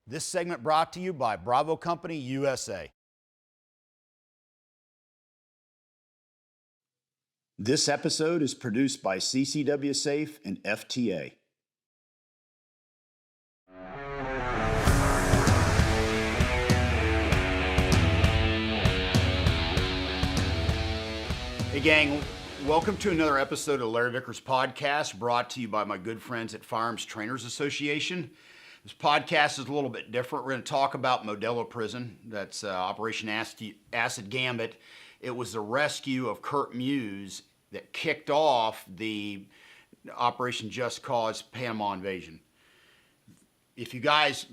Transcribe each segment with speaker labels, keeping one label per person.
Speaker 1: This segment brought to you by Bravo Company USA. This episode is produced by CCW Safe and FTA. Hey gang, welcome to another episode of Larry Vickers podcast, brought to you by my good friends at Firearms Trainers Association. This podcast is a little bit different. We're going to talk about Modelo Prison. That's Operation Acid Gambit. It was the rescue of Kurt Muse that kicked off the Operation Just Cause Panama invasion. If you guys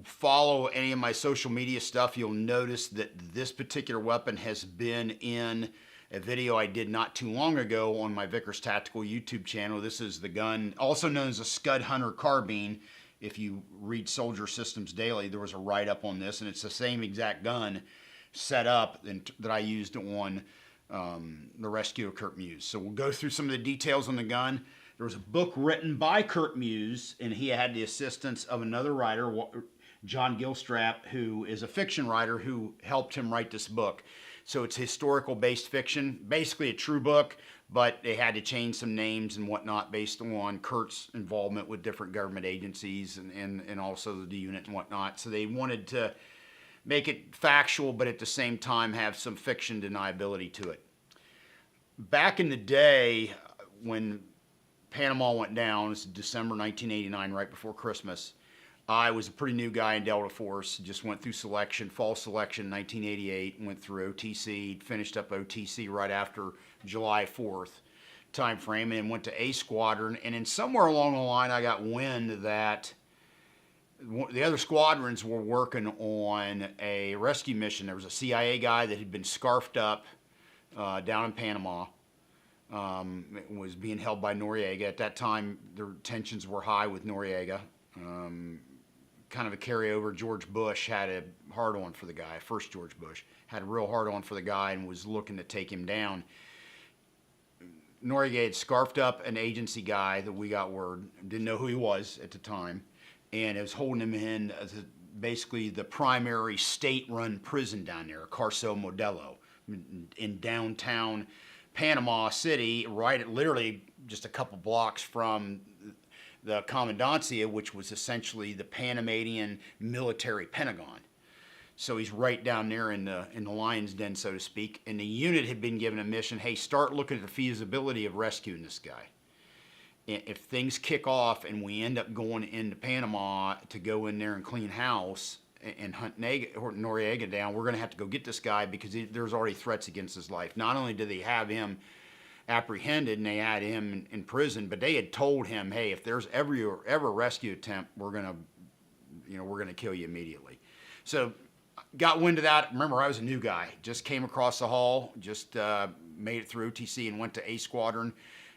Speaker 1: follow any of my social media stuff, you'll notice that this particular weapon has been in a video I did not too long ago on my Vickers Tactical YouTube channel. This is the gun, also known as a Scud Hunter Carbine. If you read Soldier Systems Daily, there was a write-up on this, and it's the same exact gun set up that I used on the rescue of Kurt Muse. So we'll go through some of the details on the gun. There was a book written by Kurt Muse, and he had the assistance of another writer, John Gilstrap, who is a fiction writer who helped him write this book. So it's historical-based fiction, basically a true book, but they had to change some names and whatnot based on Kurt's involvement with different government agencies and also the unit and whatnot. So they wanted to make it factual, but at the same time have some fiction deniability to it. Back in the day, when Panama went down, it was December 1989, right before Christmas, I was a pretty new guy in Delta Force, just went through selection, fall selection 1988, went through OTC, finished up OTC right after July 4th time frame, and went to A Squadron. And then somewhere along the line, I got wind that the other squadrons were working on a rescue mission. There was a CIA guy that had been scarfed up down in Panama. Was being held by Noriega. At that time, the tensions were high with Noriega. Kind of a carryover. George Bush had a hard-on for the guy. First George Bush had a real hard-on for the guy and was looking to take him down. Noriega had scarfed up an agency guy that we got word, didn't know who he was at the time, and it was holding him in as basically the primary state-run prison down there, Colt Model, in downtown Panama City, literally just a couple blocks from the Commandancia, which was essentially the Panamanian military Pentagon. So he's right down there in the lion's den, so to speak. And the unit had been given a mission, hey, start looking at the feasibility of rescuing this guy. If things kick off and we end up going into Panama to go in there and clean house and hunt Noriega down, we're going to have to go get this guy because there's already threats against his life. Not only do they have him apprehended and they had him in prison, but they had told him, hey, if there's ever a rescue attempt, we're gonna kill you immediately. So got wind of that. Remember, I was a new guy, just came across the hall, just made it through OTC and went to A Squadron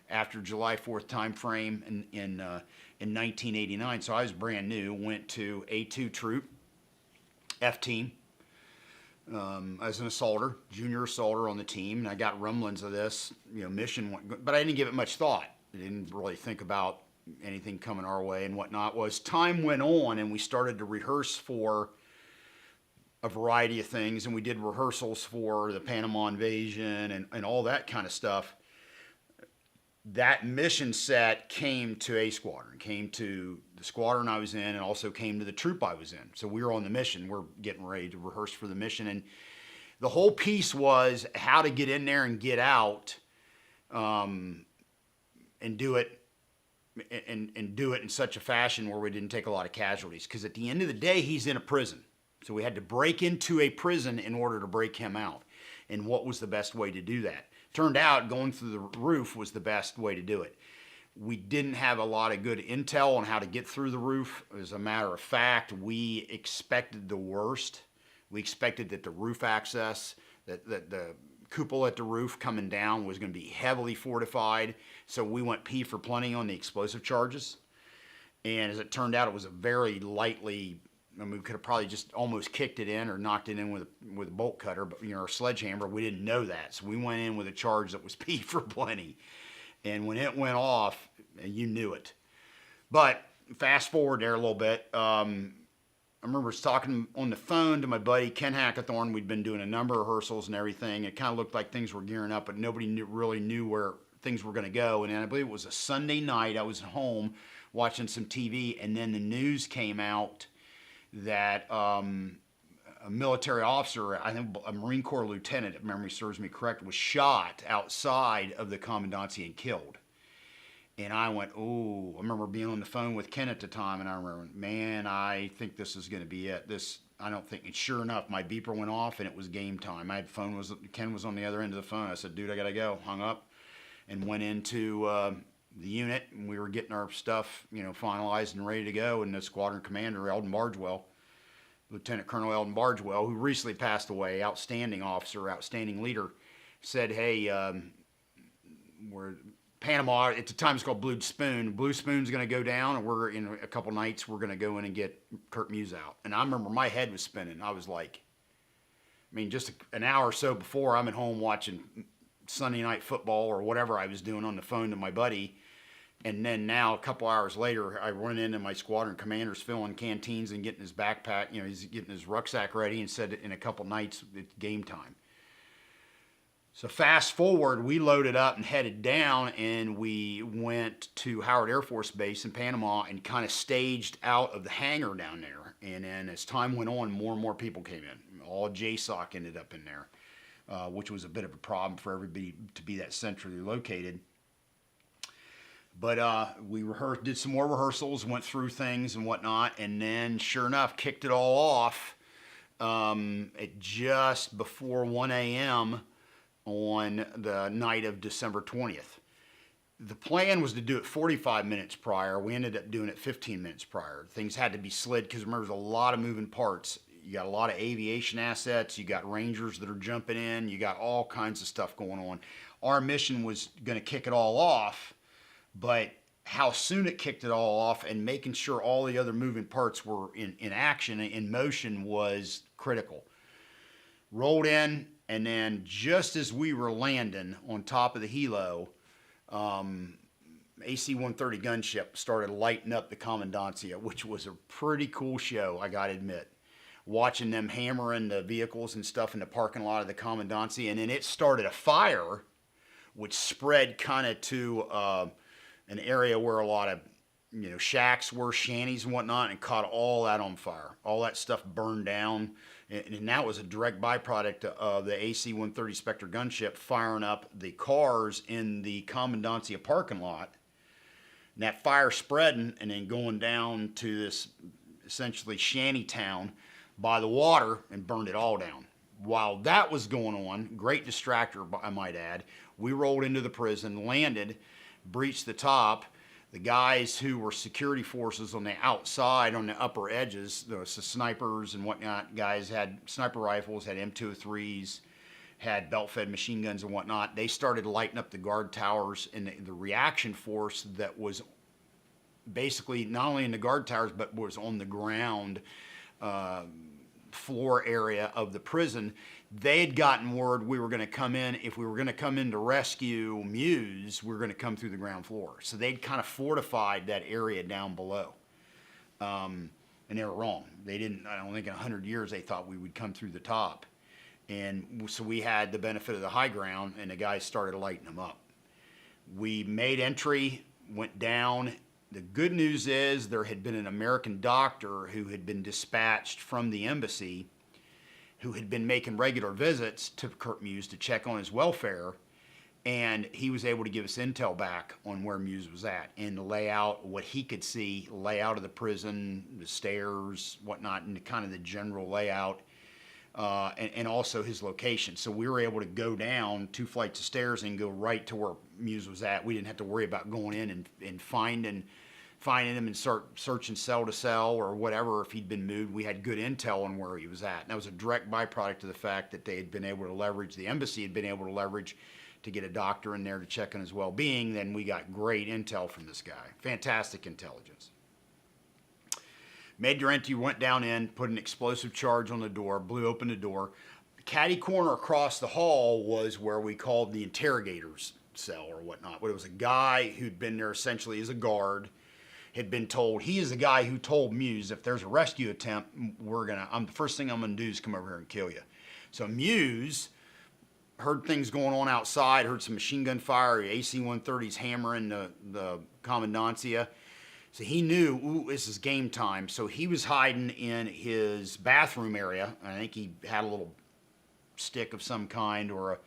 Speaker 1: after July 4th time frame in 1989. So I was brand new. Went to A2 troop, F team. As an assaulter, junior assaulter on the team, and I got rumblings of this, mission, but I didn't give it much thought. I didn't really think about anything coming our way and whatnot. As time went on and we started to rehearse for a variety of things, and we did rehearsals for the Panama invasion and all that kind of stuff, that mission set came to A Squadron, came to the squadron I was in, and also came to the troop I was in. So we were on the mission. We're getting ready to rehearse for the mission. And the whole piece was how to get in there and get out and do it and do it in such a fashion where we didn't take a lot of casualties. Because at the end of the day, he's in a prison. So we had to break into a prison in order to break him out. And what was the best way to do that? Turned out going through the roof was the best way to do it. We didn't have a lot of good intel on how to get through the roof. As a matter of fact, we expected the worst. We expected that the roof access, that the cupola at the roof coming down was going to be heavily fortified. So we went P for plenty on the explosive charges. And as it turned out, it was a very lightly, we could have probably just almost kicked it in or knocked it in with a bolt cutter, but or a sledgehammer. We didn't know that, so we went in with a charge that was P for plenty. And when it went off, you knew it. But fast forward there a little bit, I remember I was talking on the phone to my buddy Ken Hackathorn. We'd been doing a number of rehearsals and everything. It kind of looked like things were gearing up, but nobody really knew where things were going to go. And then I believe it was a Sunday night. I was at home watching some TV, and then the news came out that a military officer, I think a Marine Corps lieutenant, if memory serves me correct, was shot outside of the commandancy and killed. And I went, oh, I remember being on the phone with Ken at the time, and I remember, man, I think this is going to be it. I don't think, and sure enough, my beeper went off, and it was game time. Ken was on the other end of the phone. I said, dude, I got to go. Hung up and went into the unit, and we were getting our stuff, finalized and ready to go. And the squadron commander, Eldon Bargewell, Lieutenant Colonel Eldon Bargewell, who recently passed away, outstanding officer, outstanding leader, said, hey, we're Panama, at the time it's called Blue Spoon. Blue Spoon's going to go down, and we're in a couple nights, we're going to go in and get Kurt Muse out. And I remember my head was spinning. I was like, just an hour or so before, I'm at home watching Sunday night football or whatever I was doing on the phone to my buddy. And then now, a couple hours later, I run into my squadron commander's filling canteens and getting his backpack, he's getting his rucksack ready, and said in a couple nights, it's game time. So fast forward, we loaded up and headed down, and we went to Howard Air Force Base in Panama and kind of staged out of the hangar down there. And then as time went on, more and more people came in. All JSOC ended up in there, which was a bit of a problem for everybody to be that centrally located. But we did some more rehearsals, went through things and whatnot, and then sure enough, kicked it all off at just before 1 a.m., on the night of December 20th. The plan was to do it 45 minutes prior. We ended up doing it 15 minutes prior. Things had to be slid because remember, there's a lot of moving parts. You got a lot of aviation assets. You got Rangers that are jumping in. You got all kinds of stuff going on. Our mission was going to kick it all off, but how soon it kicked it all off and making sure all the other moving parts were in action, in motion, was critical. Rolled in, and then just as we were landing on top of the helo, AC-130 gunship started lighting up the commandancia, which was a pretty cool show, I gotta admit. Watching them hammering the vehicles and stuff in the parking lot of the commandancia, and then it started a fire, which spread kind of to an area where a lot of shacks were, shanties and whatnot, and caught all that on fire. All that stuff burned down. And that was a direct byproduct of the AC-130 Spectre gunship firing up the cars in the commandancia parking lot. And that fire spreading and then going down to this essentially shanty town by the water and burned it all down. While that was going on, great distractor, I might add, we rolled into the prison, landed, breached the top. The guys who were security forces on the outside, on the upper edges, the snipers and whatnot, guys had sniper rifles, had M203s, had belt-fed machine guns and whatnot. They started lighting up the guard towers, and the reaction force that was basically not only in the guard towers, but was on the ground floor area of the prison. They had gotten word we were going to come in. If we were going to come in to rescue Muse, we were going to come through the ground floor. So they'd kind of fortified that area down below. And they were wrong. They didn't, I don't think in 100 years they thought we would come through the top. And so we had the benefit of the high ground, and the guys started lighting them up. We made entry, went down. The good news is there had been an American doctor who had been dispatched from the embassy, who had been making regular visits to Kurt Muse to check on his welfare, and he was able to give us intel back on where Muse was at and the layout, what he could see, layout of the prison, the stairs, whatnot, and kind of the general layout, and also his location. So we were able to go down 2 flights of stairs and go right to where Muse was at. We didn't have to worry about going in and finding him and start searching cell to cell or whatever. If he'd been moved, we had good intel on where he was at. And that was a direct byproduct of the fact that they had been able to leverage, the embassy had been able to leverage to get a doctor in there to check on his well-being. Then we got great intel from this guy. Fantastic intelligence. Made your entry, went down in, put an explosive charge on the door, blew open the door. Caddy corner across the hall was where we called the interrogator's cell or whatnot. But it was a guy who'd been there essentially as a guard. had been told, he is the guy who told Muse, if there's a rescue attempt, the first thing I'm gonna do is come over here and kill you. So Muse heard things going on outside, heard some machine gun fire, AC-130s hammering the commandancia. So he knew, ooh, this is game time. So he was hiding in his bathroom area. I think he had a little stick of some kind, or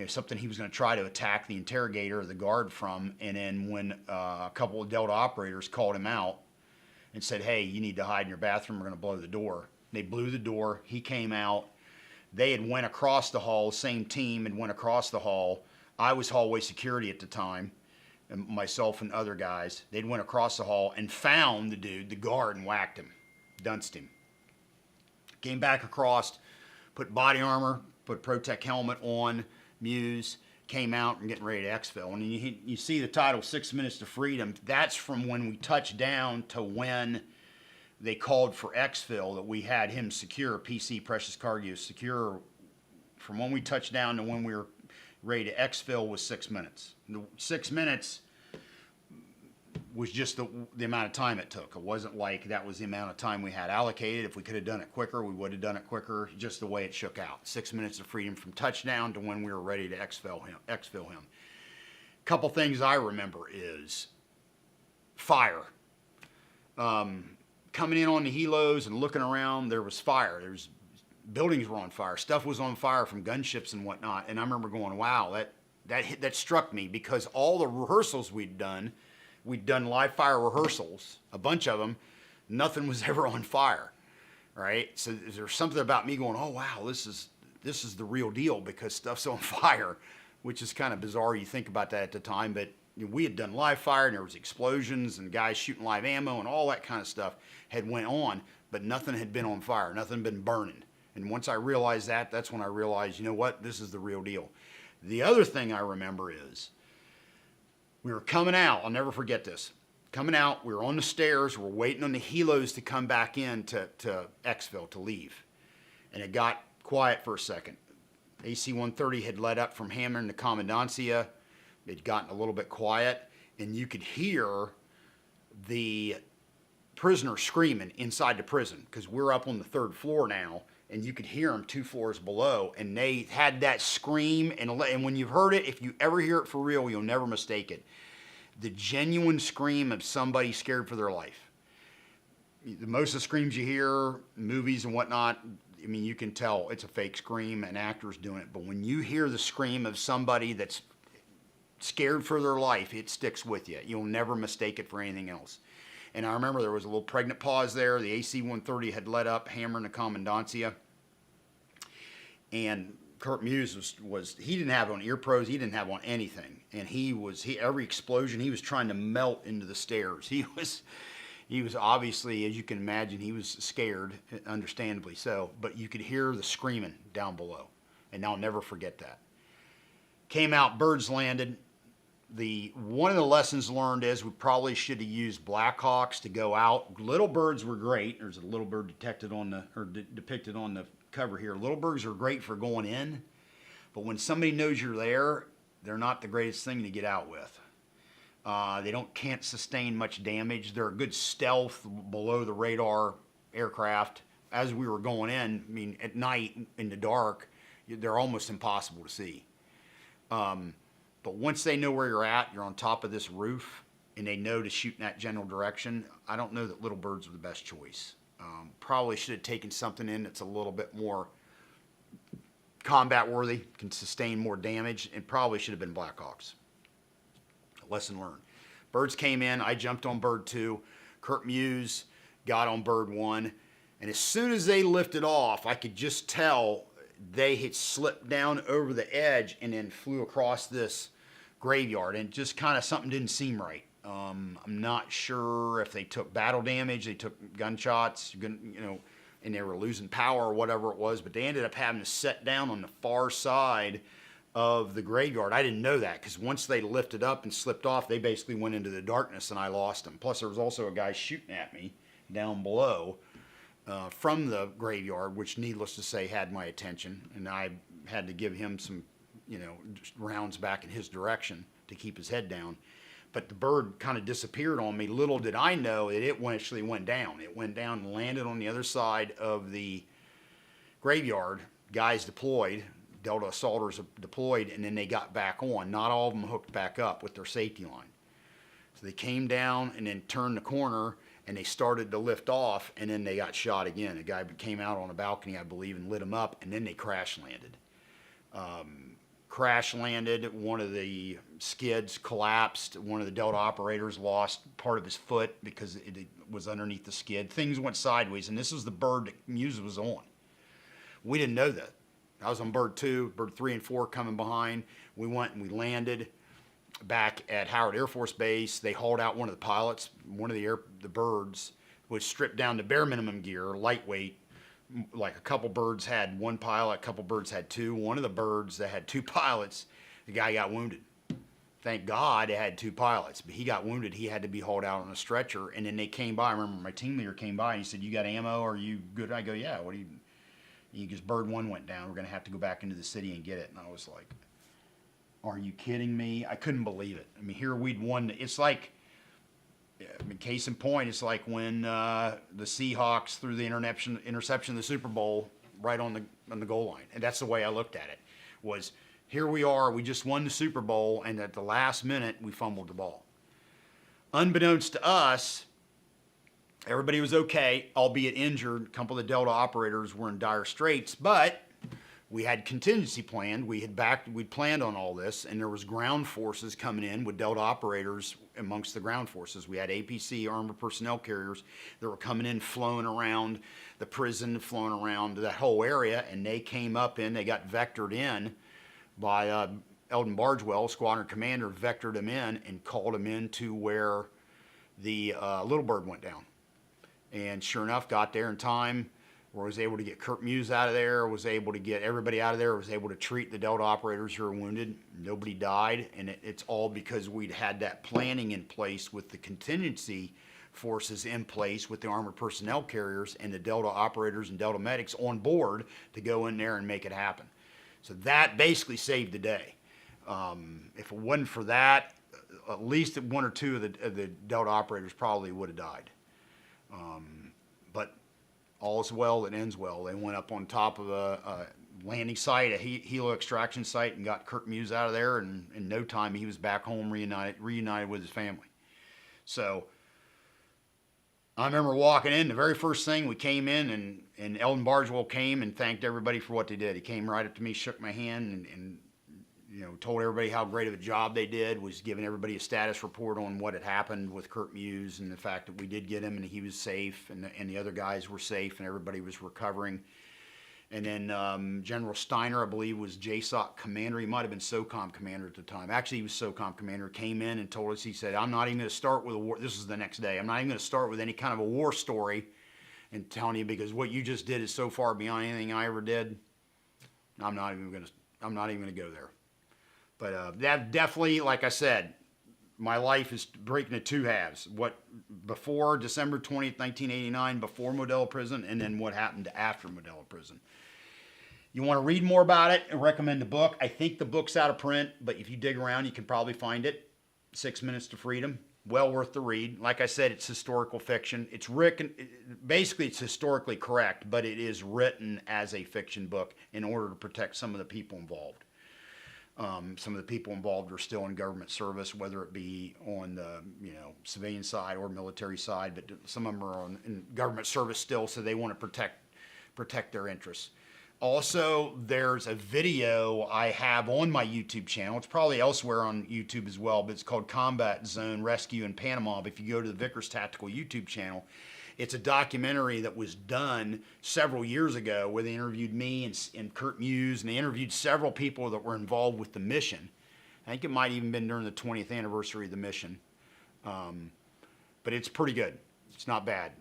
Speaker 1: something he was going to try to attack the interrogator or the guard from. And then when a couple of Delta operators called him out and said, hey, you need to hide in your bathroom, we're going to blow the door. They blew the door. He came out. They had went across the hall, same team had went across the hall. I was hallway security at the time, and myself and other guys. They'd went across the hall and found the dude, the guard, and whacked him, dunced him. Came back across, put body armor, put Protec helmet on, Muse, came out and getting ready to exfil. And you see the title, 6 Minutes to Freedom. That's from when we touched down to when they called for exfil, that we had him secure, PC Precious Cargo secure. From when we touched down to when we were ready to exfil was 6 minutes. The 6 minutes was just the amount of time it took. It wasn't like that was the amount of time we had allocated. If we could have done it quicker, we would have done it quicker, just the way it shook out. 6 minutes of freedom from touchdown to when we were ready to exfil him. Couple things I remember is fire. Coming in on the helos and looking around, there was fire. Buildings were on fire. Stuff was on fire from gunships and whatnot. And I remember going, wow, that struck me, because all the rehearsals we'd done live fire rehearsals, a bunch of them, nothing was ever on fire, right? So there's something about me going, oh wow, this is the real deal, because stuff's on fire, which is kind of bizarre. You think about that at the time, but we had done live fire and there was explosions and guys shooting live ammo and all that kind of stuff had went on, but nothing had been on fire, nothing had been burning. And once I realized that, that's when I realized, you know what, this is the real deal. The other thing I remember is we were coming out. I'll never forget this. Coming out, we were on the stairs. We're waiting on the helos to come back in to exfil, to leave. And it got quiet for a second. AC-130 had let up from hammering the commandancia. It'd gotten a little bit quiet, and you could hear the prisoner screaming inside the prison, because we're up on the 3rd floor now, and you could hear them 2 floors below, and they had that scream, and when you've heard it, if you ever hear it for real, you'll never mistake it. The genuine scream of somebody scared for their life. Most of the screams you hear, movies and whatnot, I mean, you can tell it's a fake scream, an actor's doing it, but when you hear the scream of somebody that's scared for their life, it sticks with you. You'll never mistake it for anything else. And I remember there was a little pregnant pause there. The AC-130 had let up, hammering the commandancia. And Kurt Muse he didn't have on ear pros, he didn't have on anything. And every explosion, he was trying to melt into the stairs. He was obviously, as you can imagine, he was scared, understandably so, but you could hear the screaming down below. And I'll never forget that. Came out, birds landed. One of the lessons learned is we probably should have used Blackhawks to go out. Little birds were great. There's a little bird depicted on the cover here. Little birds are great for going in, but when somebody knows you're there, they're not the greatest thing to get out with. They can't sustain much damage. They're a good stealth below the radar aircraft. As we were going in, I mean, at night in the dark, they're almost impossible to see. But once they know where you're at, you're on top of this roof, and they know to shoot in that general direction, I don't know that little birds are the best choice. Probably should have taken something in that's a little bit more combat worthy, can sustain more damage, and probably should have been Blackhawks. Lesson learned. Birds came in, I jumped on bird 2, Kurt Muse got on bird 1, and as soon as they lifted off, I could just tell they had slipped down over the edge and then flew across this graveyard, and just kind of something didn't seem right. I'm not sure if they took battle damage, they took gunshots, and they were losing power or whatever it was, but they ended up having to set down on the far side of the graveyard. I didn't know that, because once they lifted up and slipped off, they basically went into the darkness and I lost them. Plus there was also a guy shooting at me down below from the graveyard, which needless to say had my attention, and I had to give him some rounds back in his direction to keep his head down. but the bird kind of disappeared on me. Little did I know that it actually went down. It went down and landed on the other side of the graveyard. Guys deployed, Delta assaulters deployed, and then they got back on. Not all of them hooked back up with their safety line. So they came down and then turned the corner, and they started to lift off, and then they got shot again. A guy came out on a balcony, I believe, and lit them up, and then they crash landed. Crash landed, one of the skids collapsed, one of the Delta operators lost part of his foot because it was underneath the skid. Things went sideways, and this was the bird that Muse was on. We didn't know that. I was on bird 2, bird 3 and 4 coming behind. We went and we landed back at Howard Air Force Base. They hauled out one of the pilots. One of the birds was stripped down to bare minimum gear, lightweight. Like a couple birds had one pilot, a couple birds had 2. One of the birds that had 2 pilots, the guy got wounded. Thank God it had 2 pilots, but he got wounded. He had to be hauled out on a stretcher, and then they came by. I remember my team leader came by and he said, "You got ammo? Are you good?" I go, "Yeah." "What do you?" Because bird 1 went down. We're going to have to go back into the city and get it. And I was like, "Are you kidding me?" I couldn't believe it. I mean, here we'd won. It's like, I mean, case in point, it's like when the Seahawks threw the interception of the Super Bowl right on the goal line. And that's the way I looked at it, was here we are, we just won the Super Bowl, and at the last minute, we fumbled the ball. Unbeknownst to us, everybody was okay, albeit injured. A couple of the Delta operators were in dire straits, but we had contingency planned. We'd planned on all this, and there was ground forces coming in with Delta operators amongst the ground forces. We had APC, armored personnel carriers, that were coming in, flowing around the prison, flowing around that whole area, and they came up in, they got vectored in by Eldon Bargewell, squadron commander, vectored them in and called them in to where the Little Bird went down. And sure enough, got there in time, was able to get Kurt Muse out of there, was able to get everybody out of there, was able to treat the Delta operators who were wounded. Nobody died, and it's all because we'd had that planning in place with the contingency forces in place with the armored personnel carriers and the Delta operators and Delta medics on board to go in there and make it happen. So that basically saved the day. If it wasn't for that, at least 1 or 2 of the Delta operators probably would have died. But all's well that ends well. They went up on top of a landing site, a helo extraction site, and got Kurt Muse out of there, and in no time he was back home reunited with his family. So I remember walking in, the very first thing we came in, and Eldon Bargewell came and thanked everybody for what they did. He came right up to me, shook my hand, and told everybody how great of a job they did, was giving everybody a status report on what had happened with Kurt Muse and the fact that we did get him and he was safe, and the other guys were safe, and everybody was recovering. And then General Steiner, I believe, was JSOC commander. He might have been SOCOM commander at the time. Actually, he was SOCOM commander, came in and told us, he said, "I'm not even going to start with a war." This is the next day. "I'm not even going to start with any kind of a war story and telling you, because what you just did is so far beyond anything I ever did. I'm not even going to go there." But that definitely, like I said, my life is breaking into 2 halves. What before December 20th, 1989, before Modelo Prison, and then what happened after Modelo Prison. You want to read more about it, I recommend the book. I think the book's out of print, but if you dig around, you can probably find it. 6 Minutes to Freedom. Well worth the read. Like I said, it's historical fiction. It's written, basically it's historically correct, but it is written as a fiction book in order to protect some of the people involved. Some of the people involved are still in government service, whether it be on the civilian side or military side, but some of them are in government service still, so they want to protect their interests. Also, there's a video I have on my YouTube channel. It's probably elsewhere on YouTube as well, but it's called Combat Zone Rescue in Panama. But if you go to the Vickers Tactical YouTube channel, it's a documentary that was done several years ago where they interviewed me and Kurt Muse, and they interviewed several people that were involved with the mission. I think it might even been during the 20th anniversary of the mission. But it's pretty good. It's not bad.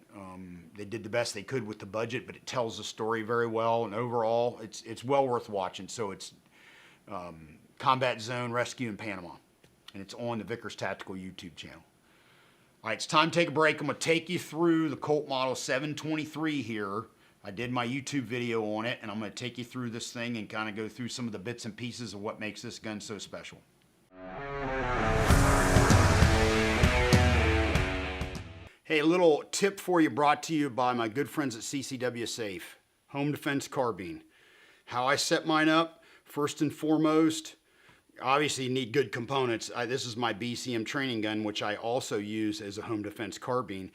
Speaker 1: They did the best they could with the budget, but it tells the story very well, and overall, it's well worth watching. So it's Combat Zone Rescue in Panama, and it's on the Vickers Tactical YouTube channel. All right, it's time to take a break. I'm going to take you through the Colt Model 723 here. I did my YouTube video on it, and I'm going to take you through this thing and kind of go through some of the bits and pieces of what makes this gun so special. Hey, a little tip for you brought to you by my good friends at CCW Safe, Home Defense Carbine. How I set mine up, first and foremost, obviously you need good components. This is my BCM training gun, which I also use as a home defense carbine.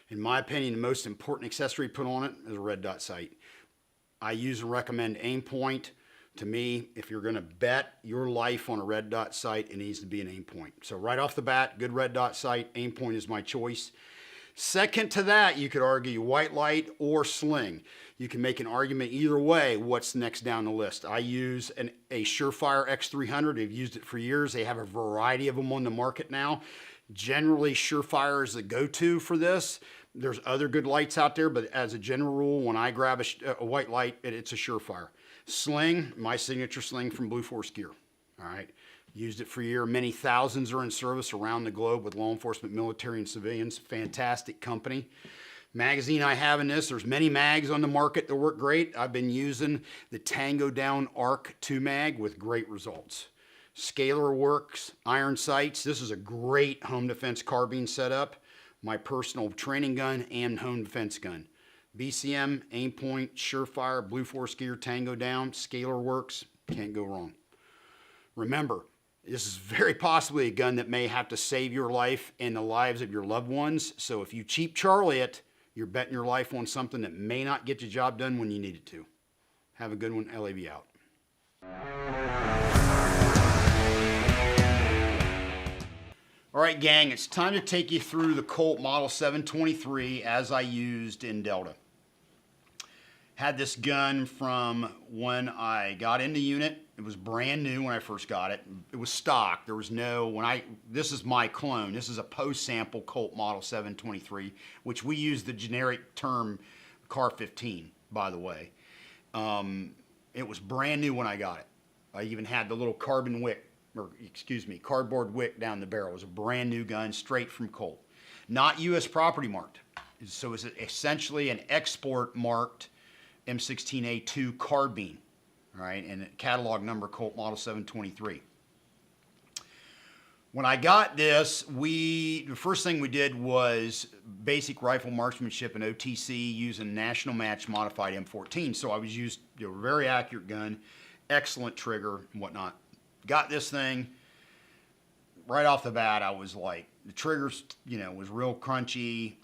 Speaker 1: In my opinion, the most important accessory put on it is a red dot sight. I use and recommend aim point. To me, if you're gonna bet your life on a red dot sight, it needs to be an aim point. So right off the bat, good red dot sight, aim point is my choice. Second to that, you could argue white light or sling. You can make an argument either way. What's next down the list? I use a Surefire X300. I've used it for years. They have a variety of them on the market now. Generally, Surefire is the go-to for this. There's other good lights out there, but as a general rule, when I grab a white light, it's a Surefire. Sling, my signature sling from Blue Force Gear. All right. Used it for a year. Many thousands are in service around the globe with law enforcement, military, and civilians. Fantastic company. Magazine I have in this, there's many mags on the market that work great. I've been using the Tango Down Arc 2 mag with great results. Scalar works, iron sights. This is a great home defense carbine setup. My personal training gun and home defense gun. BCM, aim point, Surefire, Blue Force Gear, Tango Down, Scalar works. Can't go wrong. Remember, this is very possibly a gun that may have to save your life and the lives of your loved ones. So if you cheap Charlie it, you're betting your life on something that may not get the job done when you need it to. Have a good one. LAV out. All right, gang, it's time to take you through the Colt Model 723 as I used in Delta. Had this gun from when I got in the unit. It was brand new when I first got it. It was stock. There was no, this is my clone. This is a post-sample Colt Model 723, which we use the generic term Car 15, by the way. It was brand new when I got it. I even had the little cardboard wick down the barrel. It was a brand new gun, straight from Colt. Not U.S. property marked. So it's essentially an export marked M16A2 carbine, all right, and catalog number Colt Model 723. When I got this, the first thing we did was basic rifle marksmanship and OTC using National Match modified M14. So I was used a very accurate gun, excellent trigger and whatnot. Got this thing, right off the bat, I was like, the triggers, was real crunchy,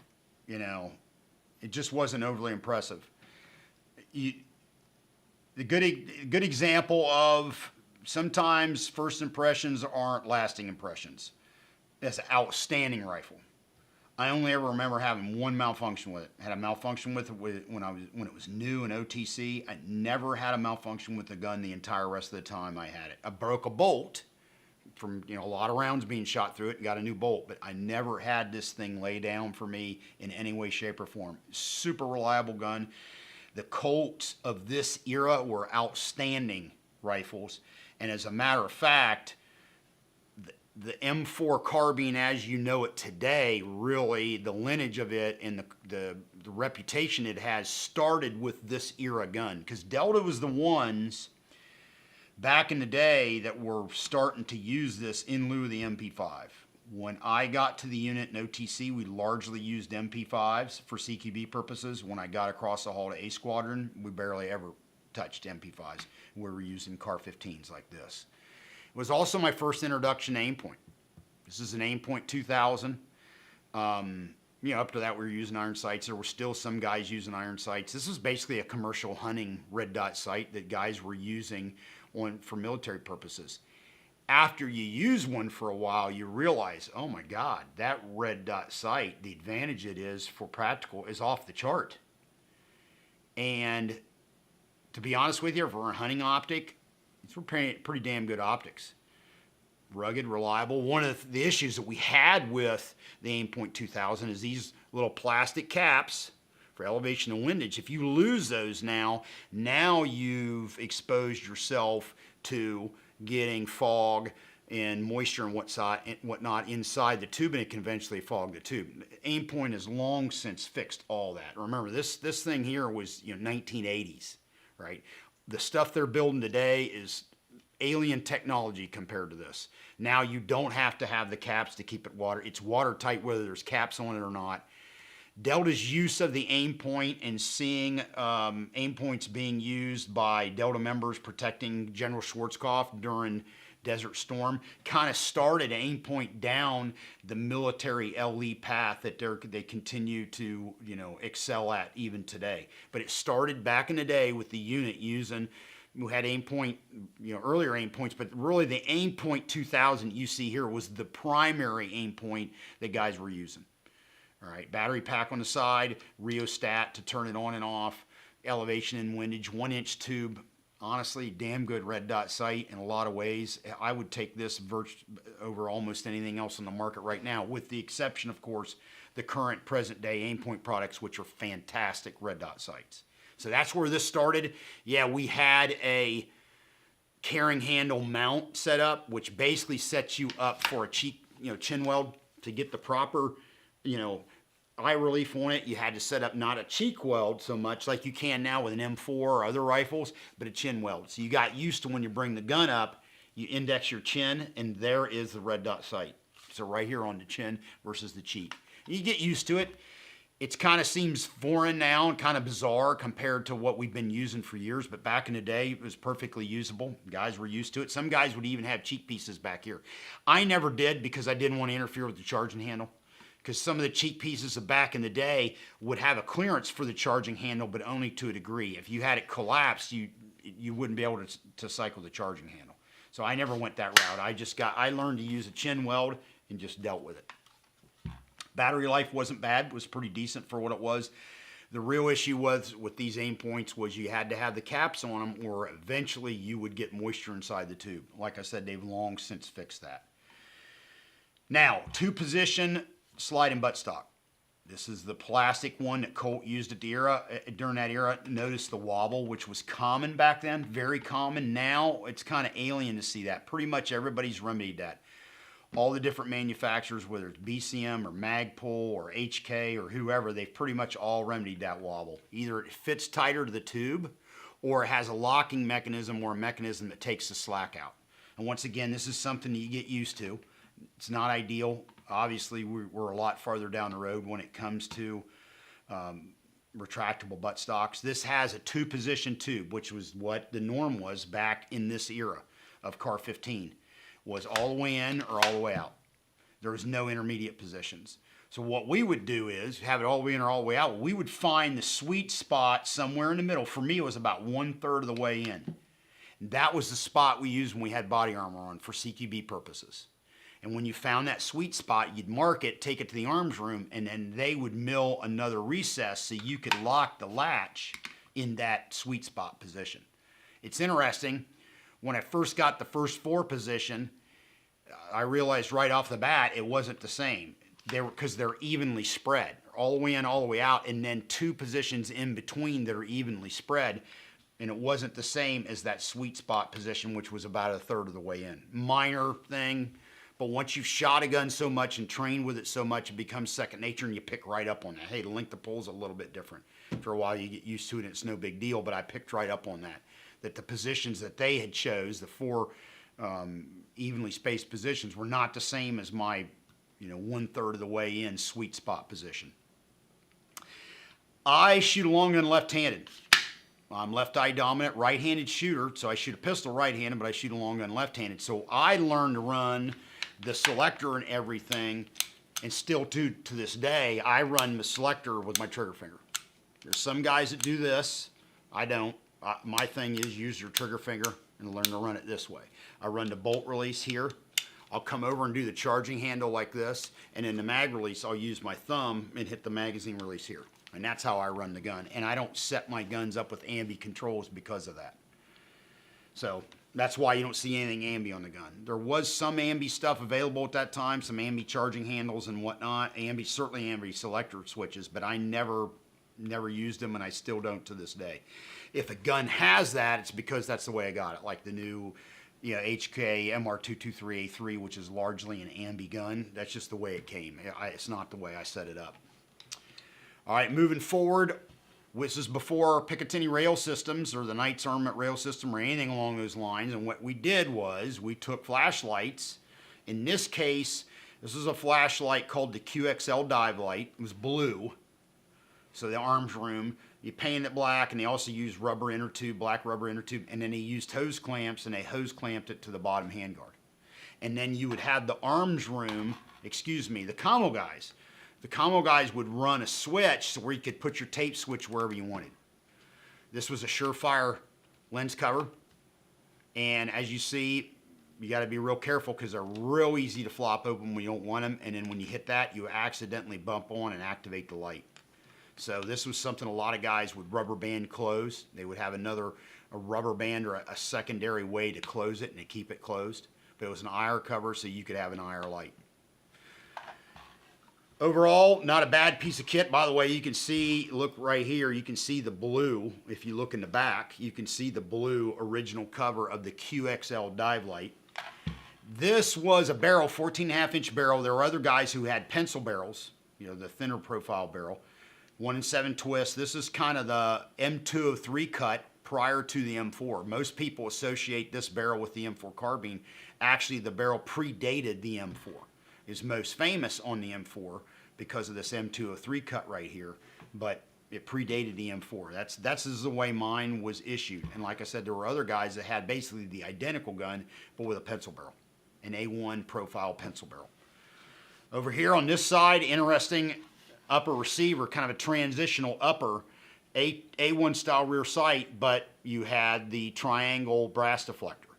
Speaker 1: it just wasn't overly impressive. The good example of sometimes first impressions aren't lasting impressions. That's an outstanding rifle. I only ever remember having one malfunction with it. I had a malfunction with it when it was new in OTC. I never had a malfunction with the gun the entire rest of the time I had it. I broke a bolt from a lot of rounds being shot through it and got a new bolt, but I never had this thing lay down for me in any way, shape, or form. Super reliable gun. The Colts of this era were outstanding rifles, and as a matter of fact, the M4 carbine as you know it today, really the lineage of it and the reputation it has started with this era gun, because Delta was the ones back in the day that were starting to use this in lieu of the MP5. When I got to the unit in OTC, we largely used MP5s for CQB purposes. When I got across the hall to A Squadron, we barely ever touched MP5s. We were using Car 15s like this. It was also my first introduction to aim point. This is an aim point 2000. Up to that we were using iron sights. There were still some guys using iron sights. This is basically a commercial hunting red dot sight that guys were using for military purposes. After you use one for a while, you realize, oh my God, that red dot sight, the advantage it is for practical is off the chart. And to be honest with you, for a hunting optic, it's pretty damn good optics. Rugged, reliable. One of the issues that we had with the Aimpoint 2000 is these little plastic caps for elevation and windage. If you lose those now you've exposed yourself to getting fog and moisture and whatnot inside the tube, and it can eventually fog the tube. Aimpoint has long since fixed all that. Remember, this thing here was 1980s, right? The stuff they're building today is alien technology compared to this. Now you don't have to have the caps to keep it water. It's watertight whether there's caps on it or not. Delta's use of the aim point and seeing aim points being used by Delta members protecting General Schwarzkopf during Desert Storm kind of started aim point down the military LE path that they continue to, you know, excel at even today. But it started back in the day with the unit using, who had aim point, you know, earlier aim points, but really the aim point 2000 you see here was the primary aim point that guys were using. All right, battery pack on the side, rheostat to turn it on and off, elevation and windage, 1-inch tube. Honestly, damn good red dot sight in a lot of ways. I would take this over almost anything else on the market right now, with the exception, of course, the current present day aim point products, which are fantastic red dot sights. So that's where this started. Yeah, we had a carrying handle mount set up, which basically sets you up for a chin weld to get the proper, you know, eye relief on it. You had to set up not a cheek weld so much like you can now with an M4 or other rifles, but a chin weld. So you got used to when you bring the gun up, you index your chin, and there is the red dot sight. So right here on the chin versus the cheek. You get used to it. It kind of seems foreign now and kind of bizarre compared to what we've been using for years, but back in the day, it was perfectly usable. Guys were used to it. Some guys would even have cheek pieces back here. I never did because I didn't want to interfere with the charging handle, because some of the cheek pieces of back in the day would have a clearance for the charging handle, but only to a degree. If you had it collapsed, you wouldn't be able to cycle the charging handle. So I never went that route. I learned to use a chin weld and just dealt with it. Battery life wasn't bad, was pretty decent for what it was. The real issue was with these aim points was you had to have the caps on them, or eventually you would get moisture inside the tube. Like I said, they've long since fixed that. Now, 2-position sliding buttstock. This is the plastic one that Colt used at the era. During that era, notice the wobble, which was common back then, very common. Now it's kind of alien to see that. Pretty much everybody's remedied that. All the different manufacturers, whether it's BCM or Magpul or HK or whoever, they've pretty much all remedied that wobble. Either it fits tighter to the tube, or it has a locking mechanism or a mechanism that takes the slack out. And once again, this is something that you get used to. It's not ideal. Obviously, we're a lot farther down the road when it comes to retractable buttstocks. This has a 2-position tube, which was what the norm was back in this era of Car 15. Was all the way in or all the way out. There was no intermediate positions. So what we would do is have it all the way in or all the way out. We would find the sweet spot somewhere in the middle. For me, it was about 1/3 of the way in. And that was the spot we used when we had body armor on for CQB purposes. And when you found that sweet spot, you'd mark it, take it to the arms room, and then they would mill another recess so you could lock the latch in that sweet spot position. It's interesting. When I first got the first 4 position, I realized right off the bat it wasn't the same. Because they're evenly spread, all the way in, all the way out, and then 2 positions in between that are evenly spread. And it wasn't the same as that sweet spot position, which was about 1/3 of the way in. Minor thing, but once you've shot a gun so much and trained with it so much, it becomes second nature, and you pick right up on that. Hey, the length of pull is a little bit different. For a while, you get used to it, and it's no big deal, but I picked right up on that. That the positions that they had chose, the 4 evenly spaced positions, were not the same as my 1/3 of the way in sweet spot position. I shoot a long gun left-handed. I'm left-eye dominant, right-handed shooter, so I shoot a pistol right-handed, but I shoot a long gun left-handed. So I learned to run the selector and everything, and still to this day, I run the selector with my trigger finger. There's some guys that do this. I don't. My thing is use your trigger finger and learn to run it this way. I run the bolt release here. I'll come over and do the charging handle like this, and in the mag release, I'll use my thumb and hit the magazine release here. And that's how I run the gun. And I don't set my guns up with ambi controls because of that. So that's why you don't see anything ambi on the gun. There was some ambi stuff available at that time, some ambi charging handles and whatnot. Certainly ambi selector switches, but I never used them, and I still don't to this day. If a gun has that, it's because that's the way I got it. Like the new HK MR223A3, which is largely an ambi gun. That's just the way it came. It's not the way I set it up. All right, moving forward, this is before Picatinny rail systems or the Knights Armament rail system or anything along those lines. And what we did was we took flashlights. In this case, this is a flashlight called the QXL dive light. It was blue. So the arms room, you painted it black, and they also used rubber inner tube, black rubber inner tube, and then they used hose clamps, and they hose clamped it to the bottom handguard. And then you would have the arms room, the commo guys. The commo guys would run a switch so where you could put your tape switch wherever you wanted. This was a Surefire lens cover. And as you see, you got to be real careful because they're real easy to flop open when you don't want them. And then when you hit that, you accidentally bump on and activate the light. So this was something a lot of guys would rubber band close. They would have a rubber band or a secondary way to close it and to keep it closed. But it was an IR cover, so you could have an IR light. Overall, not a bad piece of kit. By the way, you can see, look right here, you can see the blue. If you look in the back, you can see the blue original cover of the QXL dive light. This was a barrel, 14.5-inch barrel. There were other guys who had pencil barrels, the thinner profile barrel. 1-in-7 twist. This is kind of the M203 cut prior to the M4. Most people associate this barrel with the M4 carbine. Actually, the barrel predated the M4. Is most famous on the M4 because of this M203 cut right here, but it predated the M4. That's the way mine was issued. And like I said, there were other guys that had basically the identical gun, but with a pencil barrel, an A1 profile pencil barrel. Over here on this side, interesting upper receiver, kind of a transitional upper, A1 style rear sight, but you had the triangle brass deflector.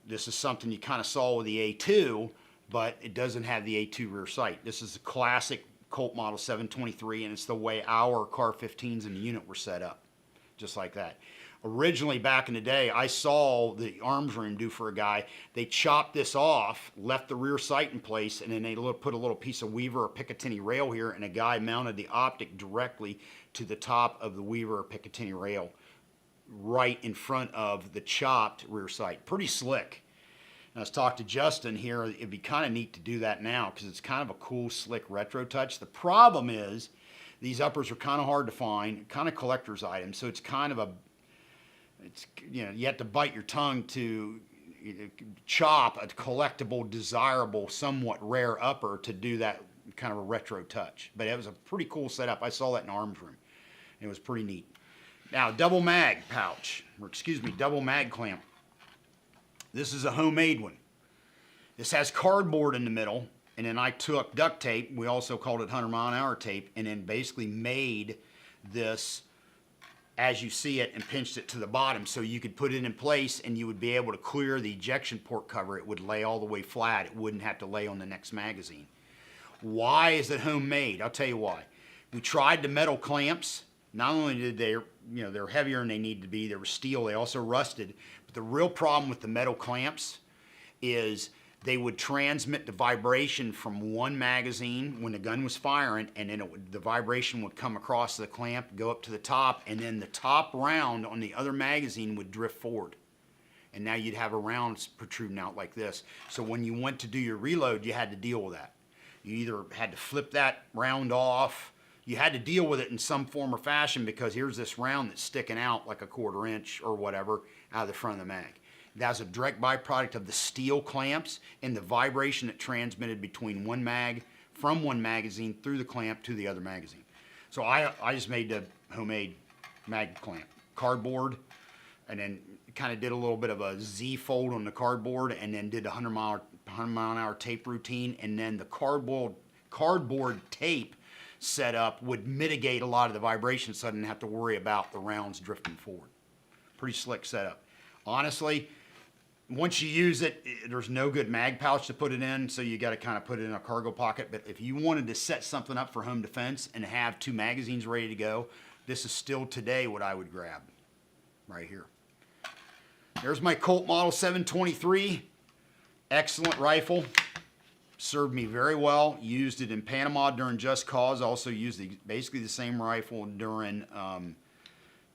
Speaker 1: This is something you kind of saw with the A2, but it doesn't have the A2 rear sight. This is a classic Colt Model 723, and it's the way our CAR-15s in the unit were set up, just like that. Originally, back in the day, I saw the arms room do for a guy. They chopped this off, left the rear sight in place, and then they put a little piece of Weaver or Picatinny rail here, and a guy mounted the optic directly to the top of the Weaver or Picatinny rail, right in front of the chopped rear sight. Pretty slick. I was talking to Justin here, it'd be kind of neat to do that now because it's kind of a cool, slick retro touch. The problem is these uppers are kind of hard to find, kind of collector's items, so it's kind of you have to bite your tongue to chop a collectible, desirable, somewhat rare upper to do that kind of a retro touch. But it was a pretty cool setup. I saw that in arms room. It was pretty neat. Now, double mag pouch, double mag clamp. This is a homemade one. This has cardboard in the middle, and then I took duct tape, we also called it 100-mile-an-hour tape, and then basically made this as you see it and pinched it to the bottom so you could put it in place and you would be able to clear the ejection port cover. It would lay all the way flat. It wouldn't have to lay on the next magazine. Why is it homemade? I'll tell you why. We tried the metal clamps. Not only did they, they're heavier than they need to be, they were steel, they also rusted. But the real problem with the metal clamps is they would transmit the vibration from one magazine when the gun was firing, and then the vibration would come across the clamp, go up to the top, and then the top round on the other magazine would drift forward. And now you'd have a round protruding out like this. So when you went to do your reload, you had to deal with that. You either had to flip that round off, you had to deal with it in some form or fashion because here's this round that's sticking out like a 1/4 inch or whatever out of the front of the mag. That's a direct byproduct of the steel clamps and the vibration that transmitted between from one magazine through the clamp to the other magazine. So I just made the homemade mag clamp. Cardboard, and then kind of did a little bit of a Z fold on the cardboard, and then did the 100-mile-an-hour tape routine, and then the cardboard tape setup would mitigate a lot of the vibration so I didn't have to worry about the rounds drifting forward. Pretty slick setup. Honestly, once you use it, there's no good mag pouch to put it in, so you got to kind of put it in a cargo pocket. But if you wanted to set something up for home defense and have 2 magazines ready to go, this is still today what I would grab right here. There's my Colt Model 723. Excellent rifle. Served me very well. Used it in Panama during Just Cause. Also used basically the same rifle during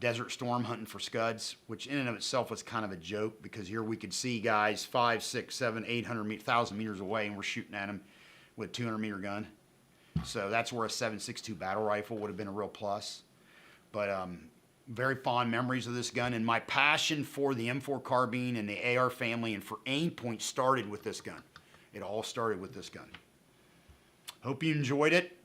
Speaker 1: Desert Storm hunting for scuds, which in and of itself was kind of a joke because here we could see guys 5, 6, 7, 800, 1,000 meters away and we're shooting at them with a 200-meter gun. So that's where a 7.62 battle rifle would have been a real plus. But very fond memories of this gun, and my passion for the M4 carbine and the AR family and for aim point started with this gun. It all started with this gun. Hope you enjoyed it.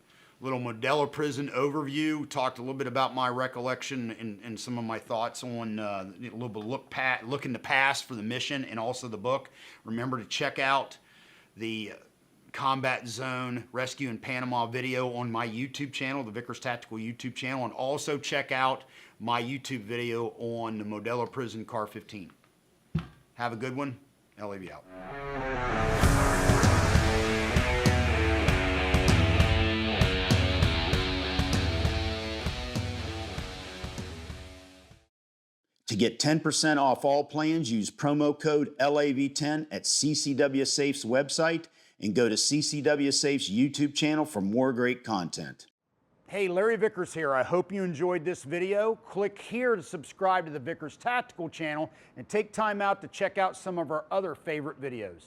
Speaker 1: little Modelo prison overview. Talked a little bit about my recollection and some of my thoughts on a little bit look in the past for the mission and also the book. Remember to check out the Combat Zone Rescue in Panama video on my YouTube channel, the Vickers Tactical YouTube channel, and also check out my YouTube video on the Modelo Prison Car 15. Have a good one. LAV out. To get 10% off all plans, use promo code LAV10 at CCW Safe's website and go to CCW Safe's YouTube channel for more great content. Hey, Larry Vickers here. I hope you enjoyed this video. Click here to subscribe to the Vickers Tactical channel and take time out to check out some of our other favorite videos.